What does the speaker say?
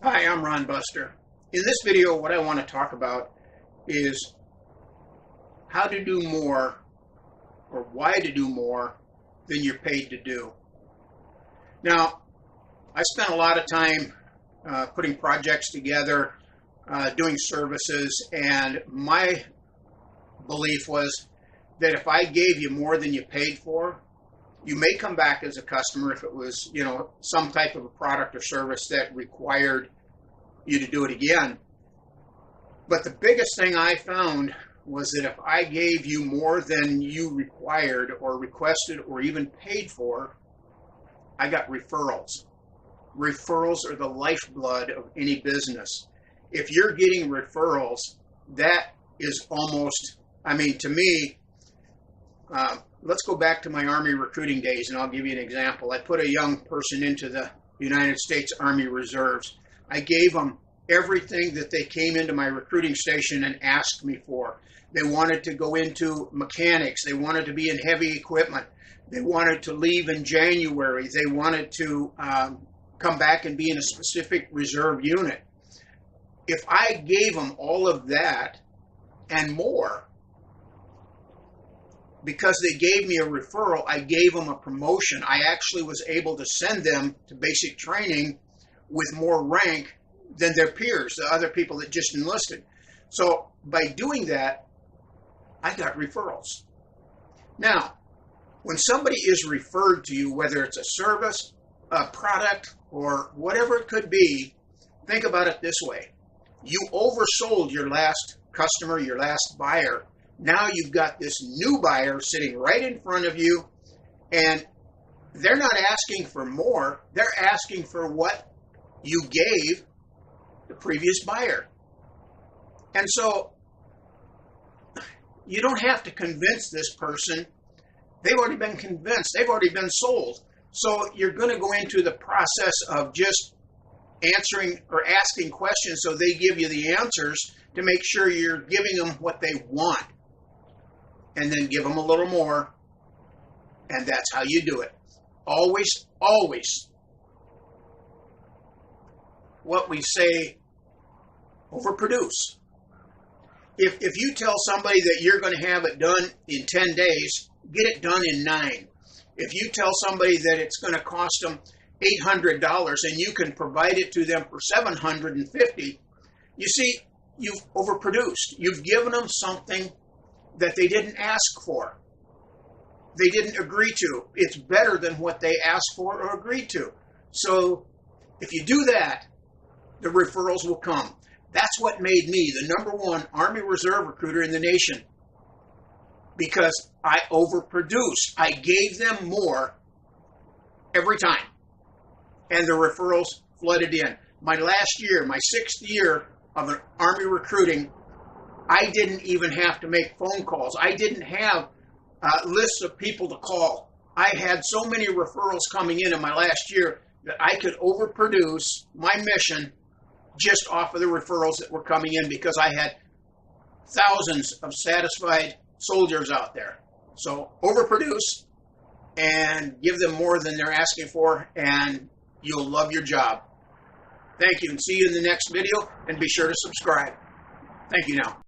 Hi, I'm Ron Buster. In this video, what I want to talk about is how to do more or why to do more than you're paid to do. Now, I spent a lot of time putting projects together, doing services, and my belief was that if I gave you more than you paid for, you may come back as a customer if it was, some type of a product or service that required you to do it again. But the biggest thing I found was that if I gave you more than you required or requested or even paid for, I got referrals. Referrals are the lifeblood of any business. If you're getting referrals, that is almost, to me, let's go back to my Army recruiting days, and I'll give you an example. I put a young person into the United States Army Reserves. I gave them everything that they came into my recruiting station and asked me for. They wanted to go into mechanics. They wanted to be in heavy equipment. They wanted to leave in January. They wanted to come back and be in a specific reserve unit. If I gave them all of that and more, because they gave me a referral, I gave them a promotion. I actually was able to send them to basic training with more rank than their peers, the other people that just enlisted. So by doing that, I got referrals. Now, when somebody is referred to you, whether it's a service, a product, or whatever it could be, think about it this way. You oversold your last customer, your last buyer. Now you've got this new buyer sitting right in front of you, and they're not asking for more. They're asking for what you gave the previous buyer. And so you don't have to convince this person. They've already been convinced. They've already been sold. So you're going to go into the process of just answering or asking questions so they give you the answers to make sure you're giving them what they want. And then give them a little more, and that's how you do it. Always, always, what we say, overproduce. If you tell somebody that you're going to have it done in 10 days, get it done in 9. If you tell somebody that it's going to cost them $800 and you can provide it to them for $750, you see, you've overproduced. You've given them something that they didn't ask for. They didn't agree to. It's better than what they asked for or agreed to. So if you do that, the referrals will come. That's what made me the #1 Army Reserve recruiter in the nation, because I overproduced. I gave them more every time, and the referrals flooded in. My last year, my 6th year of an Army recruiting, I didn't even have to make phone calls. I didn't have lists of people to call. I had so many referrals coming in my last year that I could overproduce my mission just off of the referrals that were coming in, because I had thousands of satisfied soldiers out there. So overproduce and give them more than they're asking for, and you'll love your job. Thank you, and see you in the next video, and be sure to subscribe. Thank you now.